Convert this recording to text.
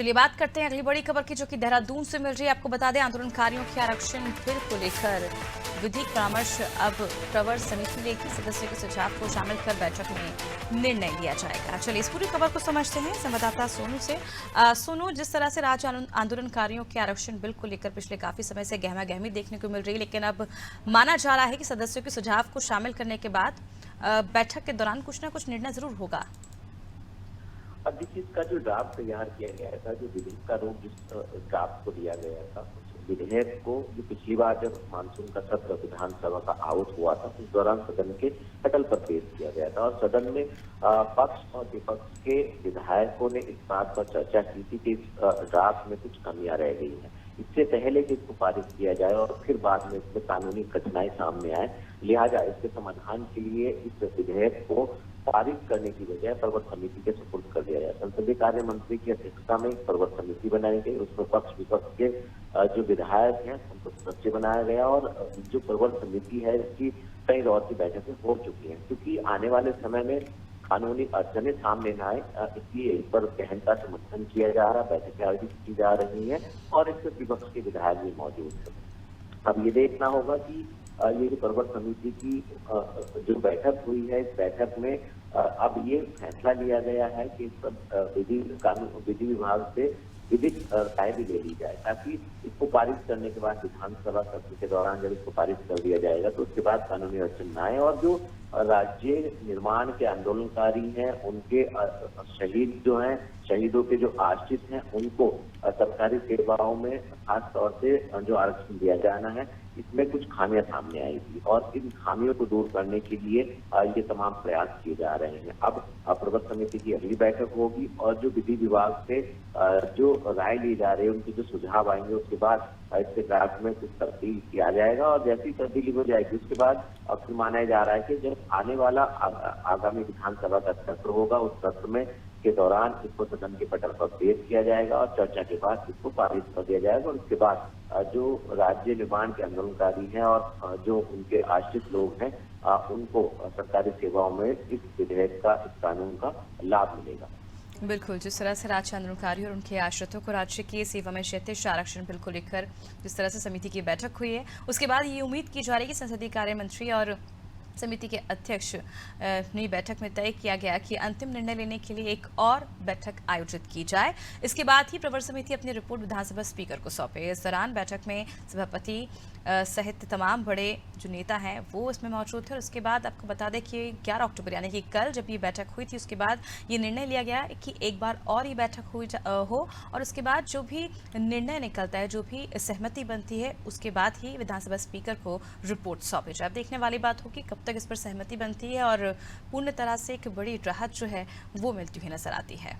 चलिए बात करते हैं अगली बड़ी खबर की, जो कि देहरादून से मिल रही है। आपको बता दें, आंदोलनकारियों के आरक्षण बिल को लेकर विधिक परामर्श अब प्रवर समिति लेगी। सदस्यों के सुझाव को शामिल कर बैठक में निर्णय लिया जाएगा। चलिए इस पूरी खबर को समझते हैं संवाददाता सोनू से। सोनू, जिस तरह से राज्य आंदोलनकारियों के आरक्षण बिल को लेकर पिछले काफी समय से गहमा गहमी देखने को मिल रही है, लेकिन अब माना जा रहा है कि सदस्यों के सुझाव को शामिल करने के बाद बैठक के दौरान कुछ न कुछ निर्णय जरूर होगा। अब जिस चीज का जो ड्राफ्ट तैयार किया गया था, जो विधेयक का रूप जिस ड्राफ्ट को दिया गया था, उस विधेयक को जो पिछली बार जब मानसून का सत्र विधानसभा का आउट हुआ था, उस दौरान सदन के पटल पर पेश किया गया था और सदन में पक्ष और विपक्ष के विधायकों ने इस बात पर चर्चा की थी कि इस ड्राफ्ट में कुछ कमियां रह गई हैं। इससे पहले कि इसको पारित किया जाए और फिर बाद में इसमें कानूनी कठिनाई सामने आए, लिहाजा इसके समाधान के लिए इस विधेयक को पारित करने की बजाय प्रवर समिति के सुपुर्द कर दिया गया। संसदीय कार्य मंत्री की अध्यक्षता में प्रवर समिति बनाई गई, उसमें पक्ष विपक्ष के जो विधायक हैं उनको सदस्य बनाया गया और जो प्रवर समिति है इसकी कई दौर की बैठकें हो चुकी हैं। क्योंकि आने वाले समय में कानूनी अड़चनें सामने न आए, इसलिए इस पर गहनता से मंथन किया जा रहा, बैठकें आयोजित की जा रही है और इसमें विपक्ष के विधायक भी मौजूद है। अब ये देखना होगा कि ये जो प्रवर समिति की जो बैठक हुई है, इस बैठक में अब ये फैसला लिया गया है कि इस पर विधि विभाग से विधिक राय भी ले ली जाए, ताकि इसको पारित करने के बाद विधानसभा सत्र के दौरान जब इसको पारित कर दिया जाएगा तो उसके बाद कानूनी अड़चन न आए और जो राज्य निर्माण के आंदोलनकारी हैं, उनके शहीद जो हैं, शहीदों के जो आश्रित हैं, उनको सरकारी सेवाओं में खास तौर से जो आरक्षण दिया जाना है, इसमें कुछ खामियां सामने आई थी और इन खामियों को दूर करने के लिए ये तमाम प्रयास किए जा रहे हैं। अब प्रवर समिति की अगली बैठक होगी और जो विधि विभाग से जो राय ली जा रही है, उनके जो सुझाव आएंगे, उसके बाद इसके ड्राफ्ट में कुछ तब्दील किया जाएगा और जैसी तब्दीली हो जाएगी उसके बाद अब फिर माना जा रहा है कि जब आने वाला आगामी विधानसभा का सत्र होगा, उस सत्र में के दौरान इसको सदन के पटल पर पेश किया जाएगा और चर्चा के बाद इसको पारित कर दिया जाएगा और उसके बाद जो राज्य निर्माण के आंदोलनकारी हैं और जो उनके आश्रित लोग हैं, उनको सरकारी सेवाओं में इस विधेयक का, इस कानून का लाभ मिलेगा। बिल्कुल, जिस तरह से राज्य आंदोलनकारियों और उनके आश्रितों को राज्य की सेवा में क्षैतिज आरक्षण बिल को लेकर जिस तरह से समिति की बैठक हुई है, उसके बाद ये उम्मीद की जा रही है कि संसदीय कार्य मंत्री और समिति के अध्यक्ष ने बैठक में तय किया गया कि अंतिम निर्णय लेने के लिए एक और बैठक आयोजित की जाए। इसके बाद ही प्रवर समिति अपनी रिपोर्ट विधानसभा स्पीकर को सौंपे। इस दौरान बैठक में सभापति सहित तमाम बड़े जो नेता हैं वो इसमें मौजूद थे और उसके बाद आपको बता दें कि 11 अक्टूबर यानी कि कल जब ये बैठक हुई थी, उसके बाद ये निर्णय लिया गया कि एक बार और ये बैठक हो और उसके बाद जो भी निर्णय निकलता है, जो भी सहमति बनती है, उसके बाद ही विधानसभा स्पीकर को रिपोर्ट सौंपी जाए। अब देखने वाली बात होगी कब तक इस पर सहमति बनती है और पूर्ण तरह से एक बड़ी राहत जो है वो मिलती हुई नजर आती है।